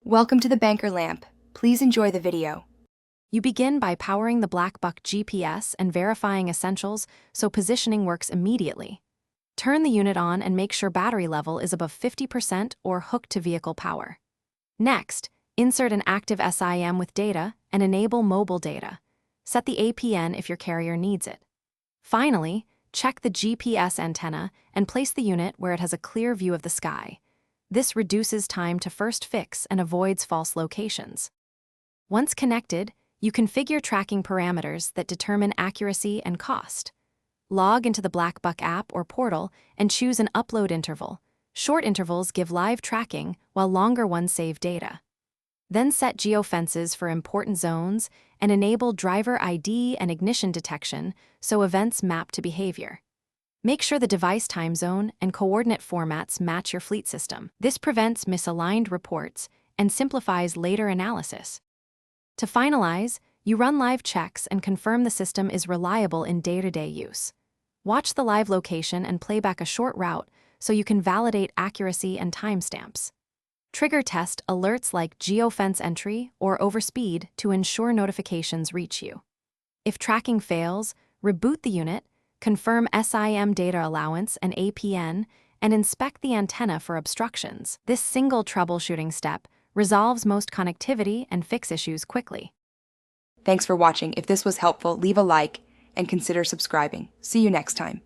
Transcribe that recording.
Welcome to the Banker Lamp. Please enjoy the video. You begin by powering the Blackbuck GPS and verifying essentials so positioning works immediately. Turn the unit on and make sure battery level is above 50% or hooked to vehicle power. Next, insert an active SIM with data and enable mobile data. Set the APN if your carrier needs it. Finally, check the GPS antenna and place the unit where it has a clear view of the sky. This reduces time to first fix and avoids false locations. Once connected, you configure tracking parameters that determine accuracy and cost. Log into the Blackbuck app or portal and choose an upload interval. Short intervals give live tracking, while longer ones save data. Then set geofences for important zones and enable driver ID and ignition detection so events map to behavior. Make sure the device time zone and coordinate formats match your fleet system. This prevents misaligned reports and simplifies later analysis. To finalize, you run live checks and confirm the system is reliable in day-to-day use. Watch the live location and play back a short route so you can validate accuracy and timestamps. Trigger test alerts like geofence entry or overspeed to ensure notifications reach you. If tracking fails, reboot the unit, confirm SIM data allowance and APN, and inspect the antenna for obstructions. This single troubleshooting step resolves most connectivity and fix issues quickly. Thanks for watching. If this was helpful, leave a like and consider subscribing. See you next time.